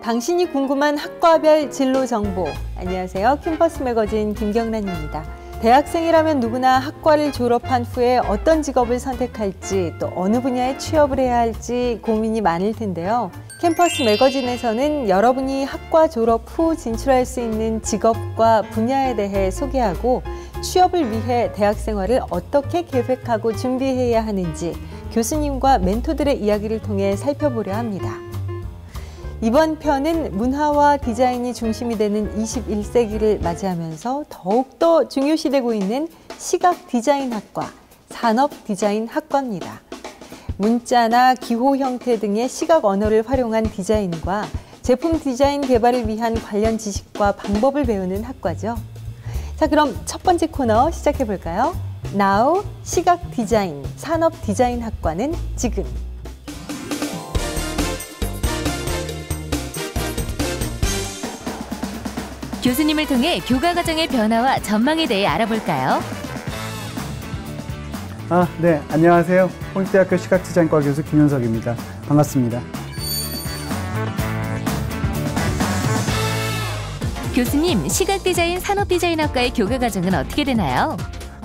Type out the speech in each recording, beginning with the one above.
당신이 궁금한 학과별 진로 정보. 안녕하세요. 캠퍼스 매거진 김경란입니다. 대학생이라면 누구나 학과를 졸업한 후에 어떤 직업을 선택할지 또 어느 분야에 취업을 해야 할지 고민이 많을 텐데요. 캠퍼스 매거진에서는 여러분이 학과 졸업 후 진출할 수 있는 직업과 분야에 대해 소개하고 취업을 위해 대학 생활을 어떻게 계획하고 준비해야 하는지 교수님과 멘토들의 이야기를 통해 살펴보려 합니다. 이번 편은 문화와 디자인이 중심이 되는 21세기를 맞이하면서 더욱더 중요시되고 있는 시각디자인학과, 산업디자인학과입니다. 문자나 기호 형태 등의 시각 언어를 활용한 디자인과 제품 디자인 개발을 위한 관련 지식과 방법을 배우는 학과죠. 자, 그럼 첫 번째 코너 시작해 볼까요? Now, 시각디자인, 산업디자인학과는 지금. 교수님을 통해 교과 과정의 변화와 전망에 대해 알아볼까요? 네, 안녕하세요. 홍익대학교 시각디자인과 교수 김윤석입니다. 반갑습니다. 교수님, 시각디자인, 산업디자인학과의 교과 과정은 어떻게 되나요?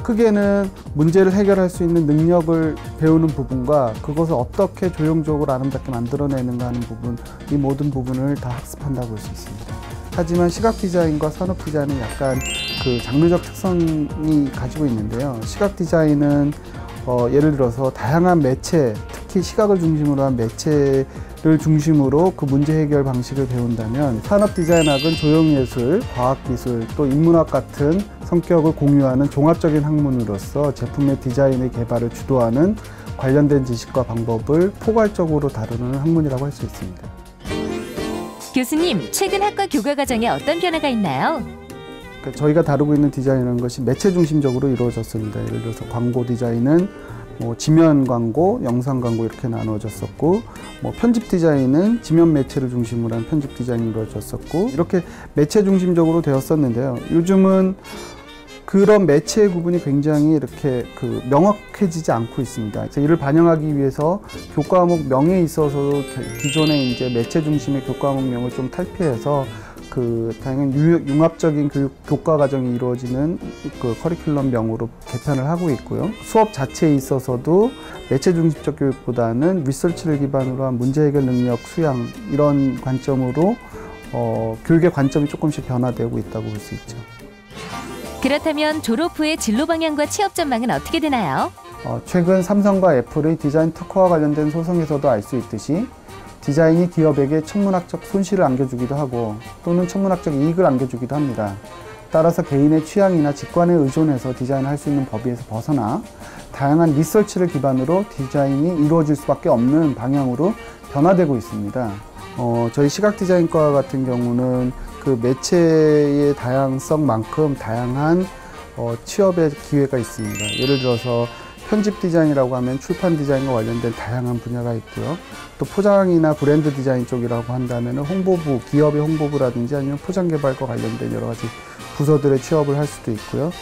크게는 문제를 해결할 수 있는 능력을 배우는 부분과 그것을 어떻게 조형적으로 아름답게 만들어내는가 하는 부분, 이 모든 부분을 다 학습한다고 볼 수 있습니다. 하지만 시각디자인과 산업디자인은 약간 그 장르적 특성이 가지고 있는데요. 시각디자인은 예를 들어서 다양한 매체, 특히 시각을 중심으로 한 매체를 중심으로 그 문제 해결 방식을 배운다면 산업디자인학은 조형예술, 과학기술, 또 인문학 같은 성격을 공유하는 종합적인 학문으로서 제품의 디자인의 개발을 주도하는 관련된 지식과 방법을 포괄적으로 다루는 학문이라고 할 수 있습니다. 교수님, 최근 학과 교과 과정에 어떤 변화가 있나요? 저희가 다루고 있는 디자인이라는 것이 매체 중심적으로 이루어졌습니다. 예를 들어서 광고 디자인은 지면 광고, 영상 광고 이렇게 나누어졌었고, 편집 디자인은 지면 매체를 중심으로 한 편집 디자인이 이루어졌었고, 이렇게 매체 중심적으로 되었었는데요. 요즘은 그런 매체의 구분이 굉장히 이렇게 명확해지지 않고 있습니다. 이를 반영하기 위해서 교과목 명에 있어서도 기존의 이제 매체 중심의 교과목명을 좀 탈피해서 다양한 융합적인 교과 과정이 이루어지는 커리큘럼명으로 개편을 하고 있고요. 수업 자체에 있어서도 매체 중심적 교육보다는 리서치를 기반으로 한 문제 해결 능력, 수양 이런 관점으로 교육의 관점이 조금씩 변화되고 있다고 볼 수 있죠. 그렇다면 졸업 후의 진로 방향과 취업 전망은 어떻게 되나요? 최근 삼성과 애플의 디자인 특허와 관련된 소송에서도 알 수 있듯이 디자인이 기업에게 천문학적 손실을 안겨주기도 하고 또는 천문학적 이익을 안겨주기도 합니다. 따라서 개인의 취향이나 직관에 의존해서 디자인을 할 수 있는 범위에서 벗어나 다양한 리서치를 기반으로 디자인이 이루어질 수밖에 없는 방향으로 변화되고 있습니다. 저희 시각디자인과 같은 경우는 그 매체의 다양성만큼 다양한 취업의 기회가 있습니다. 예를 들어서 편집 디자인이라고 하면 출판 디자인과 관련된 다양한 분야가 있고요. 또 포장이나 브랜드 디자인 쪽이라고 한다면 홍보부, 기업의 홍보부라든지 아니면 포장 개발과 관련된 여러 가지 부서들의 취업을 할 수도 있고요.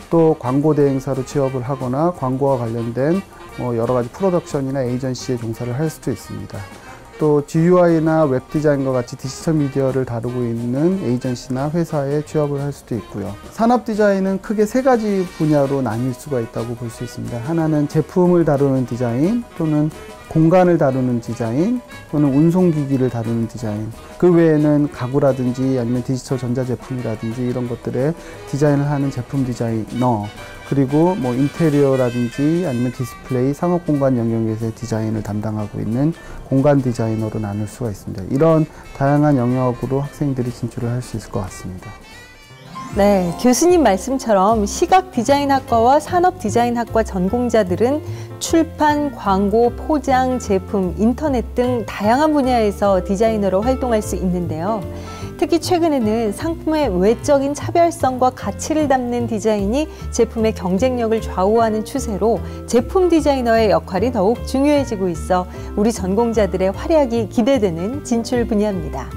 또 광고 대행사로 취업을 하거나 광고와 관련된 여러 가지 프로덕션이나 에이전시에 종사를 할 수도 있습니다. 또 GUI나 웹 디자인과 같이 디지털 미디어를 다루고 있는 에이전시나 회사에 취업을 할 수도 있고요. 산업 디자인은 크게 세 가지 분야로 나뉠 수가 있다고 볼 수 있습니다. 하나는 제품을 다루는 디자인, 또는 공간을 다루는 디자인, 또는 운송기기를 다루는 디자인. 그 외에는 가구라든지 아니면 디지털 전자제품이라든지 이런 것들의 디자인을 하는 제품 디자이너, 그리고 인테리어라든지 아니면 디스플레이, 상업공간 영역에서의 디자인을 담당하고 있는 공간 디자이너로 나눌 수가 있습니다. 이런 다양한 영역으로 학생들이 진출을 할 수 있을 것 같습니다. 네, 교수님 말씀처럼 시각디자인학과와 산업디자인학과 전공자들은 출판, 광고, 포장, 제품, 인터넷 등 다양한 분야에서 디자이너로 활동할 수 있는데요. 특히 최근에는 상품의 외적인 차별성과 가치를 담는 디자인이 제품의 경쟁력을 좌우하는 추세로 제품 디자이너의 역할이 더욱 중요해지고 있어 우리 전공자들의 활약이 기대되는 진출 분야입니다.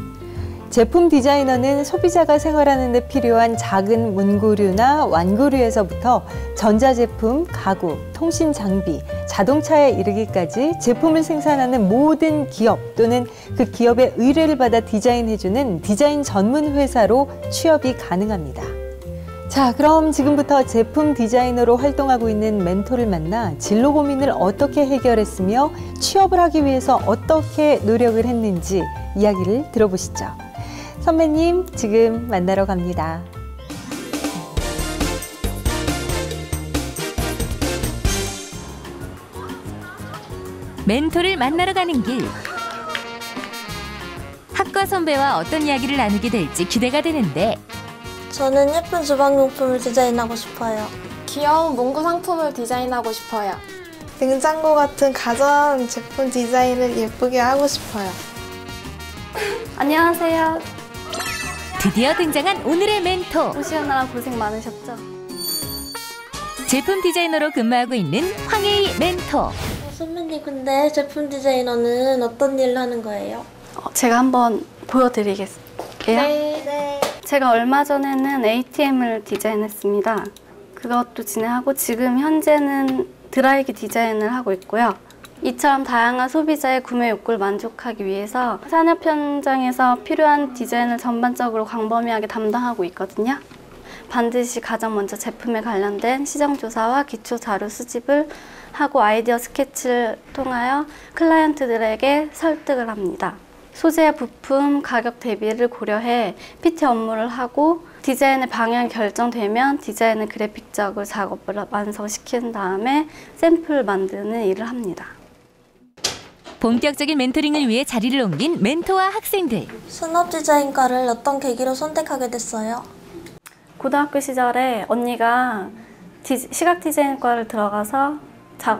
제품 디자이너는 소비자가 생활하는 데 필요한 작은 문구류나 완구류에서부터 전자제품, 가구, 통신 장비, 자동차에 이르기까지 제품을 생산하는 모든 기업 또는 그 기업의 의뢰를 받아 디자인해주는 디자인 전문 회사로 취업이 가능합니다. 자, 그럼 지금부터 제품 디자이너로 활동하고 있는 멘토를 만나 진로 고민을 어떻게 해결했으며 취업을 하기 위해서 어떻게 노력을 했는지 이야기를 들어보시죠. 선배님, 지금 만나러 갑니다. 멘토를 만나러 가는 길. 학과 선배와 어떤 이야기를 나누게 될지 기대가 되는데 저는 예쁜 주방용품을 디자인하고 싶어요. 귀여운 문구 상품을 디자인하고 싶어요. 냉장고 같은 가전 제품 디자인을 예쁘게 하고 싶어요. 안녕하세요. 드디어 등장한 오늘의 멘토. 오시느라 고생 많으셨죠? 제품 디자이너로 근무하고 있는 황혜희 멘토. 선배님, 근데 제품 디자이너는 어떤 일을 하는 거예요? 제가 한번 보여드리겠게요. 네. 제가 얼마 전에는 ATM을 디자인했습니다. 그것도 진행하고 지금 현재는 드라이기 디자인을 하고 있고요. 이처럼 다양한 소비자의 구매 욕구를 만족하기 위해서 산업 현장에서 필요한 디자인을 전반적으로 광범위하게 담당하고 있거든요. 반드시 가장 먼저 제품에 관련된 시장조사와 기초 자료 수집을 하고 아이디어 스케치를 통하여 클라이언트들에게 설득을 합니다. 소재, 부품, 가격 대비를 고려해 PT 업무를 하고 디자인의 방향이 결정되면 디자인의 그래픽적으로 작업을 완성시킨 다음에 샘플을 만드는 일을 합니다. 본격적인 멘토링을 위해 자리를 옮긴 멘토와 학생들. 산업 디자인과를 어떤 계기로 선택하게 됐어요? 고등학교 시절에 언니가 시각 디자인과를 들어가서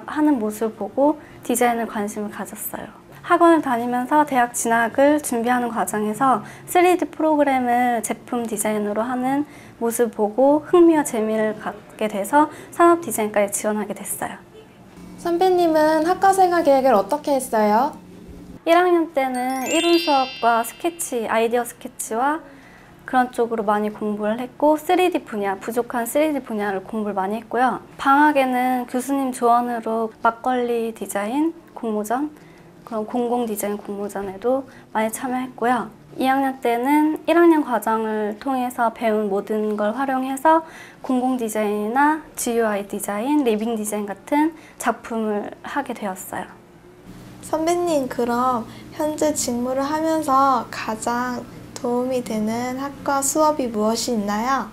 하는 모습을 보고 디자인에 관심을 가졌어요. 학원을 다니면서 대학 진학을 준비하는 과정에서 3D 프로그램을 제품 디자인으로 하는 모습을 보고 흥미와 재미를 갖게 돼서 산업 디자인과에 지원하게 됐어요. 선배님은 학과 생활 계획을 어떻게 했어요? 1학년 때는 이론 수업과 스케치, 아이디어 스케치와 그런 쪽으로 많이 공부를 했고 3D 분야, 부족한 3D 분야를 공부를 많이 했고요. 방학에는 교수님 조언으로 막걸리 디자인 공모전, 그런 공공 디자인 공모전에도 많이 참여했고요. 2학년 때는 1학년 과정을 통해서 배운 모든 걸 활용해서 공공 디자인이나 GUI 디자인, 리빙 디자인 같은 작품을 하게 되었어요. 선배님, 그럼 현재 직무를 하면서 가장 도움이 되는 학과 수업이 무엇이 있나요?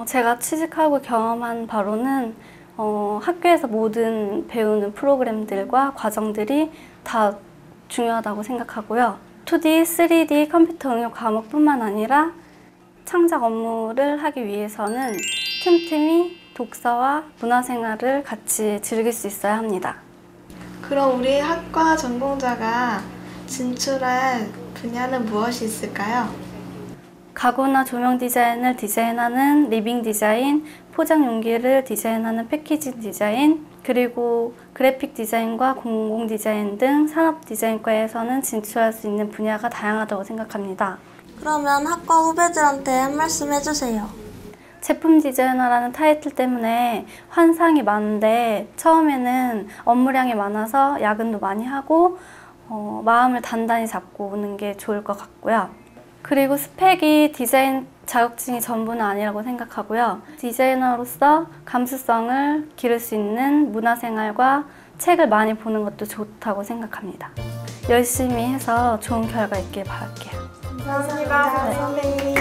제가 취직하고 경험한 바로는 학교에서 모든 배우는 프로그램들과 과정들이 다 중요하다고 생각하고요. 2D, 3D 컴퓨터 응용 과목뿐만 아니라 창작 업무를 하기 위해서는 틈틈이 독서와 문화생활을 같이 즐길 수 있어야 합니다. 그럼 우리 학과 전공자가 진출할 분야는 무엇이 있을까요? 가구나 조명 디자인을 디자인하는 리빙 디자인, 포장 용기를 디자인하는 패키징 디자인, 그리고 그래픽 디자인과 공공 디자인 등 산업 디자인과에서는 진출할 수 있는 분야가 다양하다고 생각합니다. 그러면 학과 후배들한테 한 말씀 해주세요. 제품 디자이너라는 타이틀 때문에 환상이 많은데 처음에는 업무량이 많아서 야근도 많이 하고 마음을 단단히 잡고 오는 게 좋을 것 같고요. 그리고 스펙이 디자인 자격증이 전부는 아니라고 생각하고요. 디자이너로서 감수성을 기를 수 있는 문화생활과 책을 많이 보는 것도 좋다고 생각합니다. 열심히 해서 좋은 결과 있길 바랄게요. 감사합니다, 선배님.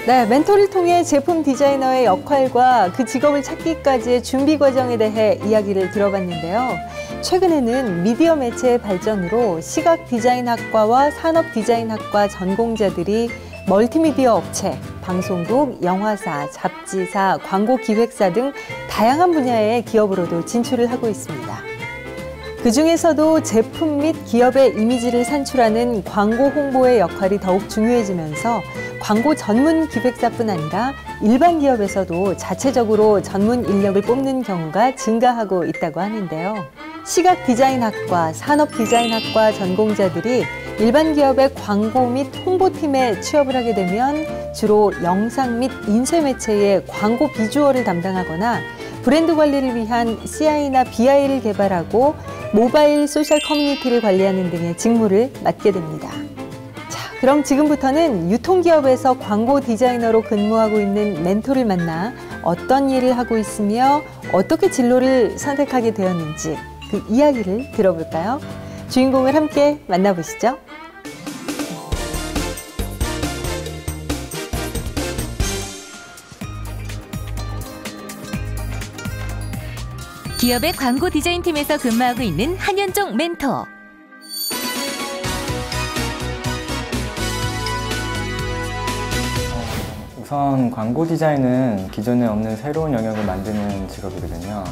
네, 멘토를 통해 제품 디자이너의 역할과 그 직업을 찾기까지의 준비 과정에 대해 이야기를 들어봤는데요. 최근에는 미디어 매체의 발전으로 시각 디자인학과와 산업 디자인학과 전공자들이 멀티미디어 업체, 방송국, 영화사, 잡지사, 광고 기획사 등 다양한 분야의 기업으로도 진출을 하고 있습니다. 그 중에서도 제품 및 기업의 이미지를 산출하는 광고 홍보의 역할이 더욱 중요해지면서 광고 전문 기획사뿐 아니라 일반 기업에서도 자체적으로 전문 인력을 뽑는 경우가 증가하고 있다고 하는데요. 시각 디자인학과, 산업 디자인학과 전공자들이 일반 기업의 광고 및 홍보팀에 취업을 하게 되면 주로 영상 및 인쇄 매체의 광고 비주얼을 담당하거나 브랜드 관리를 위한 CI나 BI를 개발하고 모바일 소셜 커뮤니티를 관리하는 등의 직무를 맡게 됩니다. 자, 그럼 지금부터는 유통기업에서 광고 디자이너로 근무하고 있는 멘토를 만나 어떤 일을 하고 있으며 어떻게 진로를 선택하게 되었는지 그 이야기를 들어볼까요? 주인공을 함께 만나보시죠. 기업의 광고 디자인팀에서 근무하고 있는 한현종 멘토. 우선 광고 디자인은 기존에 없는 새로운 영역을 만드는 직업이거든요.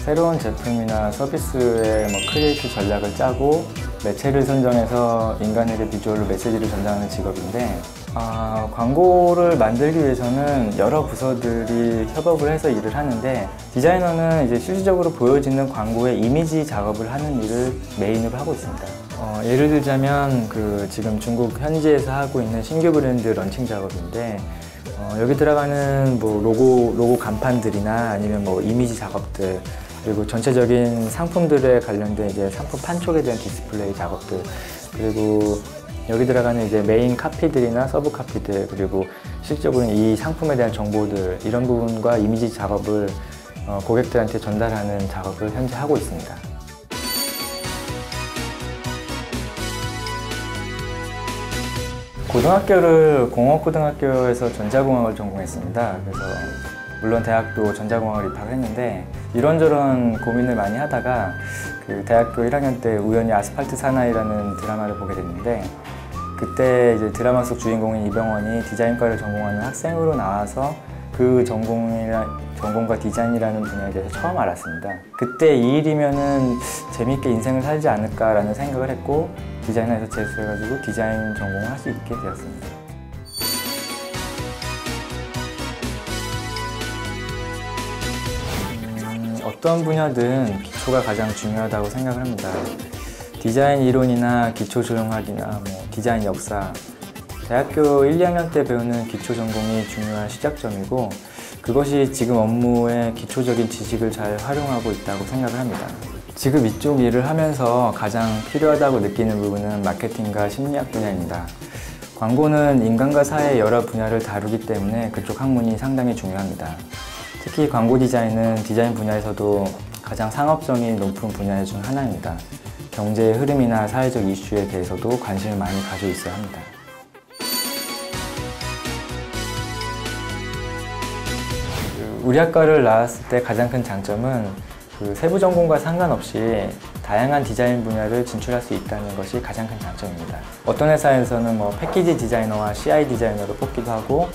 새로운 제품이나 서비스의 크리에이티브 전략을 짜고 매체를 선정해서 인간에게 비주얼로 메시지를 전달하는 직업인데, 광고를 만들기 위해서는 여러 부서들이 협업을 해서 일을 하는데, 디자이너는 이제 실질적으로 보여지는 광고의 이미지 작업을 하는 일을 메인으로 하고 있습니다. 예를 들자면 지금 중국 현지에서 하고 있는 신규 브랜드 런칭 작업인데, 여기 들어가는 로고 간판들이나 아니면 이미지 작업들, 그리고 전체적인 상품들에 관련된 이제 상품 판촉에 대한 디스플레이 작업들, 그리고 여기 들어가는 이제 메인 카피들이나 서브 카피들, 그리고 실질적으로 이 상품에 대한 정보들, 이런 부분과 이미지 작업을 고객들한테 전달하는 작업을 현재 하고 있습니다. 고등학교를 공업고등학교에서 전자공학을 전공했습니다. 그래서 물론 대학도 전자공학을 입학했는데, 이런저런 고민을 많이 하다가 대학교 1학년 때 우연히 아스팔트 사나이라는 드라마를 보게 됐는데, 그때 이제 드라마 속 주인공인 이병헌이 디자인과를 전공하는 학생으로 나와서 그 전공과 디자인이라는 분야에 대해서 처음 알았습니다. 그때 이 일이면은 재밌게 인생을 살지 않을까라는 생각을 했고, 디자이너에서 재수해가지고 디자인 전공을 할 수 있게 되었습니다. 어떤 분야든 기초가 가장 중요하다고 생각을 합니다. 디자인 이론이나 기초 조형학이나 디자인 역사, 대학교 1, 2학년 때 배우는 기초 전공이 중요한 시작점이고, 그것이 지금 업무의 기초적인 지식을 잘 활용하고 있다고 생각을 합니다. 지금 이쪽 일을 하면서 가장 필요하다고 느끼는 부분은 마케팅과 심리학 분야입니다. 광고는 인간과 사회의 여러 분야를 다루기 때문에 그쪽 학문이 상당히 중요합니다. 특히 광고 디자인은 디자인 분야에서도 가장 상업성이 높은 분야 중 하나입니다. 경제의 흐름이나 사회적 이슈에 대해서도 관심을 많이 가지고 있어야 합니다. 우리 학과를 나왔을 때 가장 큰 장점은 세부 전공과 상관없이 다양한 디자인 분야를 진출할 수 있다는 것이 가장 큰 장점입니다. 어떤 회사에서는 패키지 디자이너와 CI 디자이너를 뽑기도 하고,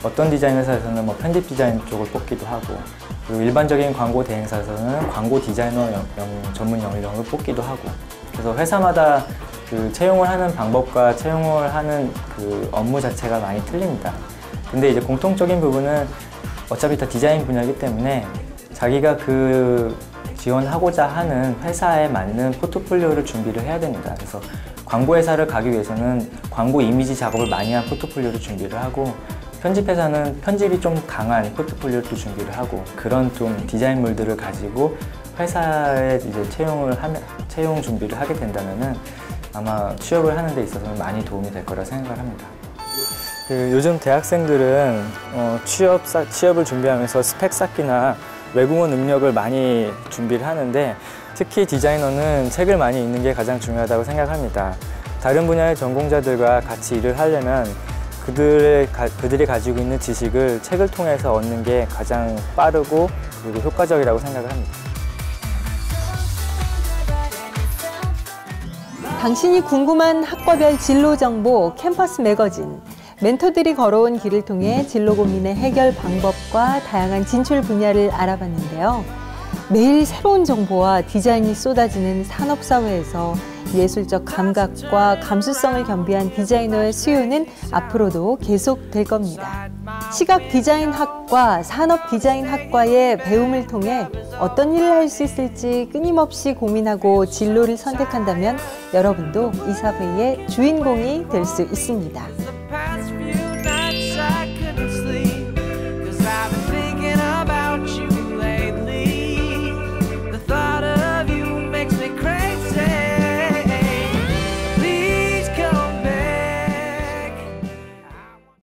어떤 디자인 회사에서는 편집 디자인 쪽을 뽑기도 하고, 그리고 일반적인 광고 대행사에서는 광고 디자이너 전문 연령을 뽑기도 하고, 그래서 회사마다 채용을 하는 방법과 채용을 하는 업무 자체가 많이 틀립니다. 근데 이제 공통적인 부분은 어차피 다 디자인 분야이기 때문에 자기가 지원하고자 하는 회사에 맞는 포트폴리오를 준비를 해야 됩니다. 그래서 광고 회사를 가기 위해서는 광고 이미지 작업을 많이 한 포트폴리오를 준비를 하고, 편집회사는 편집이 좀 강한 포트폴리오도 준비를 하고, 그런 좀 디자인물들을 가지고 회사에 이제 채용 준비를 하게 된다면은 아마 취업을 하는 데 있어서는 많이 도움이 될 거라 생각을 합니다. 요즘 대학생들은 취업을 준비하면서 스펙 쌓기나 외국어 능력을 많이 준비를 하는데, 특히 디자이너는 책을 많이 읽는 게 가장 중요하다고 생각합니다. 다른 분야의 전공자들과 같이 일을 하려면 그들이 가지고 있는 지식을 책을 통해서 얻는 게 가장 빠르고 그리고 효과적이라고 생각을 합니다. 당신이 궁금한 학과별 진로 정보 캠퍼스 매거진. 멘토들이 걸어온 길을 통해 진로 고민의 해결 방법과 다양한 진출 분야를 알아봤는데요. 매일 새로운 정보와 디자인이 쏟아지는 산업사회에서 예술적 감각과 감수성을 겸비한 디자이너의 수요는 앞으로도 계속될 겁니다. 시각 디자인 학과 디자인학과 산업디자인학과의 배움을 통해 어떤 일을 할 수 있을지 끊임없이 고민하고 진로를 선택한다면 여러분도 이 사회의 주인공이 될 수 있습니다.